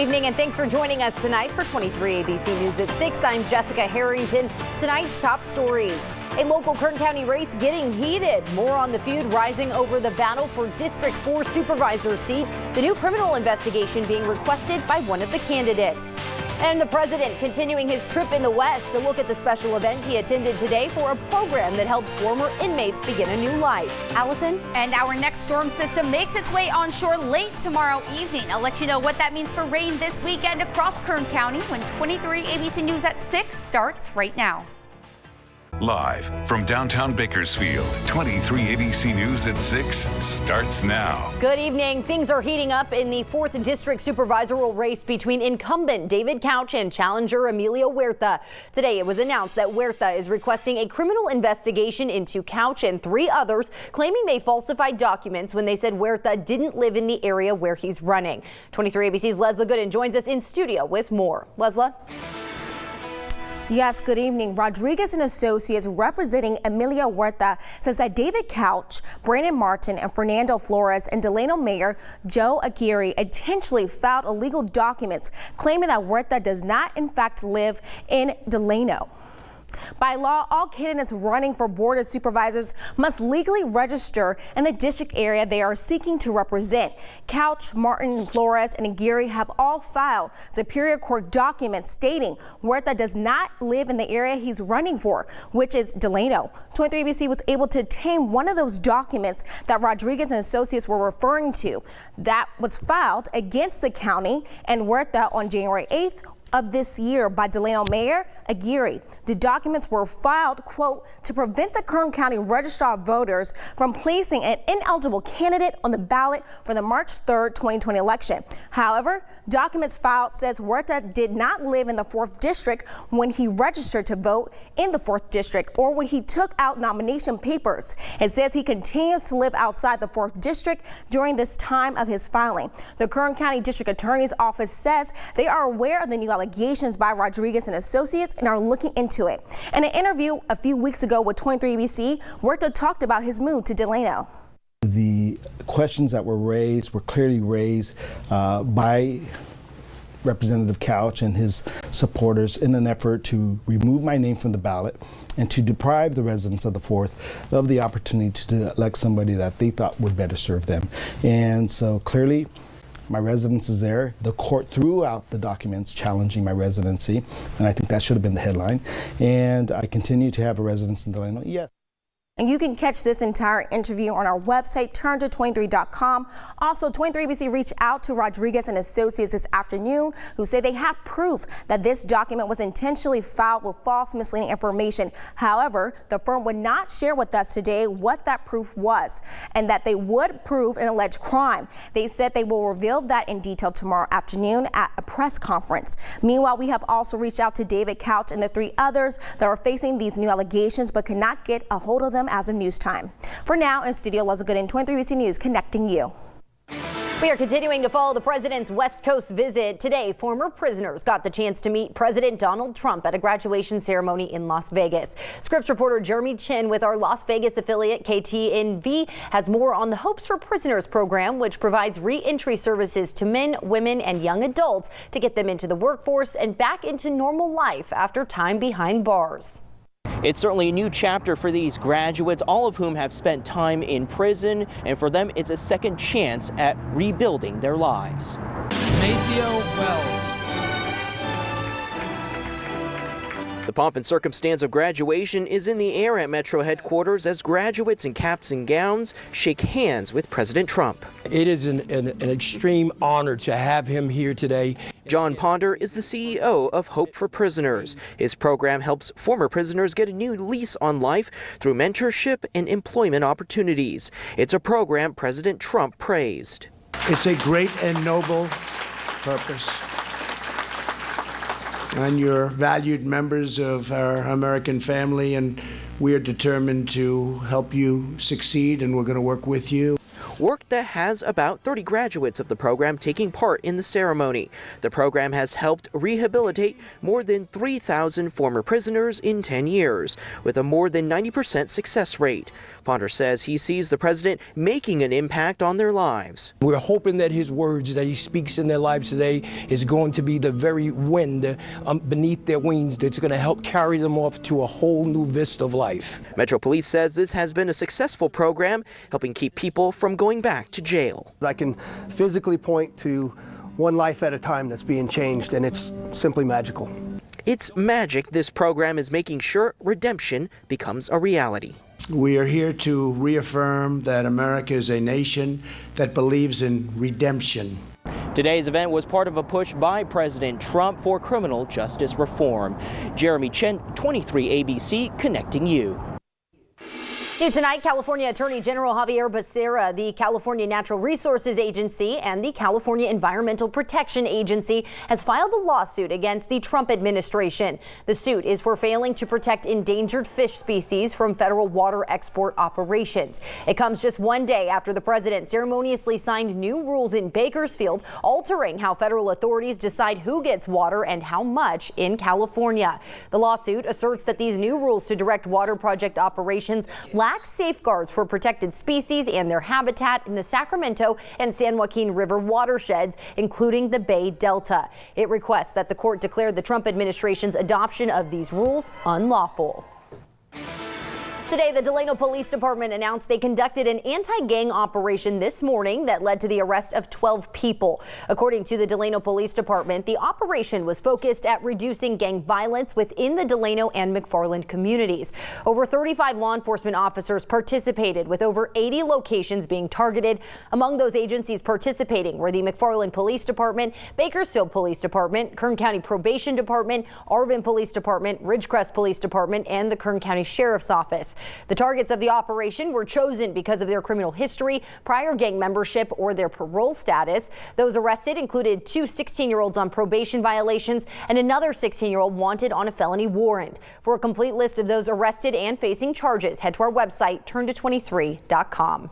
evening and thanks for joining us tonight for 23 ABC News at 6. I'm Jessica Harrington. Tonight's top stories. A local Kern County race getting heated. More on the feud rising over the battle for District 4 supervisor seat. The new criminal investigation being requested by one of the candidates. And the president continuing his trip in the West to look at the special event he attended today for a program that helps former inmates begin a new life. Allison? And our next storm system makes its way onshore late tomorrow evening. I'll let you know what that means for rain this weekend across Kern County when 23 ABC News at 6 starts right now. Live from downtown Bakersfield, 23 ABC News at 6 starts now. Good evening. Things are heating up in the 4th District supervisorial race between incumbent David Couch and challenger Emilio Huerta. Today it was announced that Huerta is requesting a criminal investigation into Couch and 3 others, claiming they falsified documents when they said Huerta didn't live in the area where he's running. 23 ABC's Leslie Gooden joins us in studio with more. Leslie? Yes, good evening. Rodriguez and Associates representing Emilio Huerta says that David Couch, Brandon Martin, and Fernando Flores and Delano Mayor Joe Aguirre intentionally filed illegal documents claiming that Huerta does not in fact live in Delano. By law, all candidates running for board of supervisors must legally register in the district area they are seeking to represent. Couch, Martin, Flores, and Aguirre have all filed Superior Court documents stating Huerta does not live in the area he's running for, which is Delano. 23 ABC was able to obtain one of those documents that Rodriguez and Associates were referring to. That was filed against the county and Huerta on January 8th of this year by Delano Mayor Aguirre. The documents were filed, quote, to prevent the Kern County Registrar of Voters from placing an ineligible candidate on the ballot for the March 3rd, 2020 election. However, documents filed says Huerta did not live in the 4th District when he registered to vote in the 4th District or when he took out nomination papers. It says he continues to live outside the 4th District during this time of his filing. The Kern County District Attorney's Office says they are aware of the new allegations by Rodriguez and Associates and are looking into it. In an interview a few weeks ago with 23 ABC, Huerta talked about his move to Delano. The questions that were raised were clearly raised by Representative Couch and his supporters in an effort to remove my name from the ballot and to deprive the residents of the 4th of the opportunity to elect somebody that they thought would better serve them. And so clearly, my residence is there. The court threw out the documents challenging my residency, and I think that should have been the headline. And I continue to have a residence in Delano. Yes. And you can catch this entire interview on our website, turnto23.com. Also, 23ABC reached out to Rodriguez and Associates this afternoon, who say they have proof that this document was intentionally filed with false, misleading information. However, the firm would not share with us today what that proof was and that they would prove an alleged crime. They said they will reveal that in detail tomorrow afternoon at a press conference. Meanwhile, we have also reached out to David Couch and the 3 others that are facing these new allegations but could not get a hold of them as of news time. For now, in studio, Leslie Gooden, 23 ABC News, connecting you. We are continuing to follow the president's West Coast visit. Today, former prisoners got the chance to meet President Donald Trump at a graduation ceremony in Las Vegas. Scripps reporter Jeremy Chin with our Las Vegas affiliate KTNV has more on the Hopes for Prisoners program, which provides re-entry services to men, women, and young adults to get them into the workforce and back into normal life after time behind bars. It's certainly a new chapter for these graduates, all of whom have spent time in prison, and for them it's a second chance at rebuilding their lives. Maceo Wells. The pomp and circumstance of graduation is in the air at Metro headquarters as graduates in caps and gowns shake hands with President Trump. It is an extreme honor to have him here today. John Ponder is the CEO of Hope for Prisoners. His program helps former prisoners get a new lease on life through mentorship and employment opportunities. It's a program President Trump praised. It's a great and noble purpose. And you're valued members of our American family, and we are determined to help you succeed, and we're going to work with you. work that has about 30 graduates of the program taking part in the ceremony. The program has helped rehabilitate more than 3,000 former prisoners in 10 years, with a more than 90% success rate. Ponder says he sees the president making an impact on their lives. We're hoping that his words that he speaks in their lives today is going to be the very wind beneath their wings that's going to help carry them off to a whole new vista of life. Metro Police says this has been a successful program, helping keep people from going back to jail. I can physically point to one life at a time that's being changed, and it's simply magical. It's magic this program is making sure redemption becomes a reality. We are here to reaffirm that America is a nation that believes in redemption. Today's event was part of a push by President Trump for criminal justice reform. Jeremy Chen, 23 ABC, connecting you. New tonight, California Attorney General Javier Becerra, the California Natural Resources Agency, and the California Environmental Protection Agency has filed a lawsuit against the Trump administration. The suit is for failing to protect endangered fish species from federal water export operations. It comes just one day after the president ceremoniously signed new rules in Bakersfield, altering how federal authorities decide who gets water and how much in California. The lawsuit asserts that these new rules to direct water project operations lack safeguards for protected species and their habitat in the Sacramento and San Joaquin River watersheds, including the Bay Delta. It requests that the court declare the Trump administration's adoption of these rules unlawful. Today, the Delano Police Department announced they conducted an anti-gang operation this morning that led to the arrest of 12 people. According to the Delano Police Department, the operation was focused at reducing gang violence within the Delano and McFarland communities. Over 35 law enforcement officers participated, with over 80 locations being targeted. Among those agencies participating were the McFarland Police Department, Bakersfield Police Department, Kern County Probation Department, Arvin Police Department, Ridgecrest Police Department, and the Kern County Sheriff's Office. The targets of the operation were chosen because of their criminal history, prior gang membership, or their parole status. Those arrested included two 16-year-olds on probation violations and another 16-year-old wanted on a felony warrant. For a complete list of those arrested and facing charges, head to our website, turnto23.com.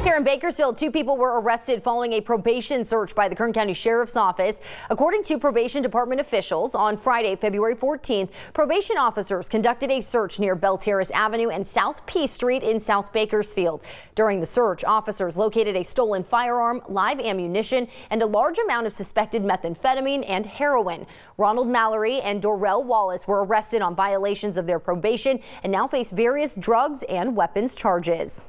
Here in Bakersfield, 2 people were arrested following a probation search by the Kern County Sheriff's Office. According to probation department officials, on Friday, February 14th, probation officers conducted a search near Bell Terrace Avenue and South P Street in South Bakersfield. During the search, officers located a stolen firearm, live ammunition, and a large amount of suspected methamphetamine and heroin. Ronald Mallory and Dorrell Wallace were arrested on violations of their probation and now face various drugs and weapons charges.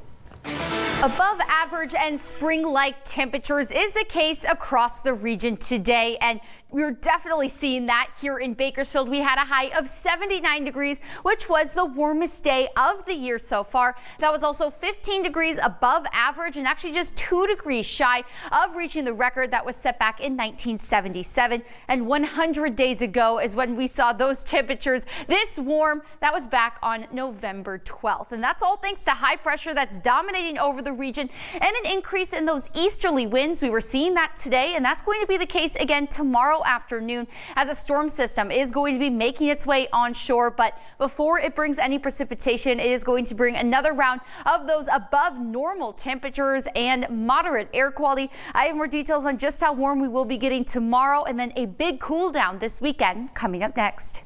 Above average and spring-like temperatures is the case across the region today, and we're definitely seeing that here in Bakersfield. We had a high of 79 degrees, which was the warmest day of the year so far. That was also 15 degrees above average and actually just 2 degrees shy of reaching the record that was set back in 1977. And 100 days ago is when we saw those temperatures this warm. That was back on November 12th. And that's all thanks to high pressure that's dominating over the region and an increase in those easterly winds. We were seeing that today, and that's going to be the case again tomorrow afternoon as a storm system is going to be making its way onshore. But before it brings any precipitation, it is going to bring another round of those above normal temperatures and moderate air quality. I have more details on just how warm we will be getting tomorrow, and then a big cool down this weekend coming up next.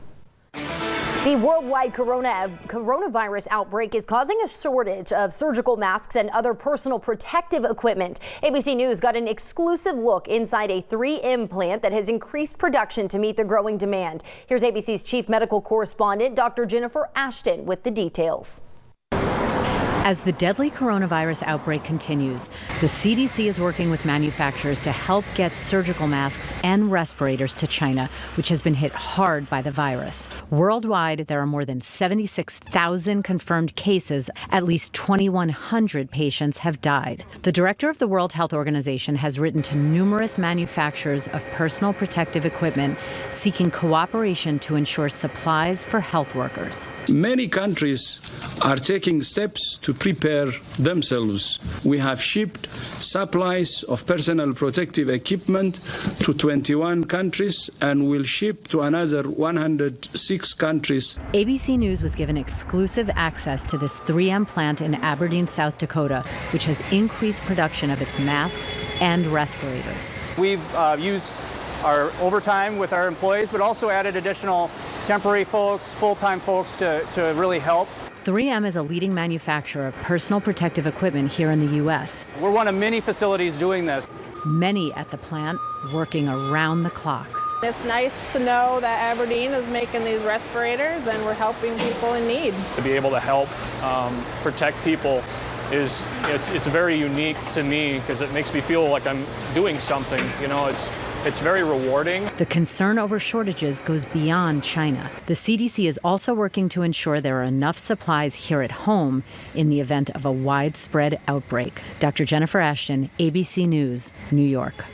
The worldwide coronavirus outbreak is causing a shortage of surgical masks and other personal protective equipment. ABC News got an exclusive look inside a 3M plant that has increased production to meet the growing demand. Here's ABC's chief medical correspondent, Dr. Jennifer Ashton, with the details. As the deadly coronavirus outbreak continues, the CDC is working with manufacturers to help get surgical masks and respirators to China, which has been hit hard by the virus. Worldwide, there are more than 76,000 confirmed cases. At least 2,100 patients have died. The director of the World Health Organization has written to numerous manufacturers of personal protective equipment seeking cooperation to ensure supplies for health workers. Many countries are taking steps to prepare themselves. We have shipped supplies of personal protective equipment to 21 countries and will ship to another 106 countries. ABC News was given exclusive access to this 3M plant in Aberdeen, South Dakota, which has increased production of its masks and respirators. We've used our overtime with our employees, but also added additional temporary folks, full-time folks to really help. 3M is a leading manufacturer of personal protective equipment here in the U.S. We're one of many facilities doing this. Many at the plant working around the clock. It's nice to know that Aberdeen is making these respirators and we're helping people in need. To be able to help protect people it's very unique to me because it makes me feel like I'm doing something. You know, it's very rewarding. The concern over shortages goes beyond China. The CDC is also working to ensure there are enough supplies here at home in the event of a widespread outbreak. Dr. Jennifer Ashton, ABC News, New York.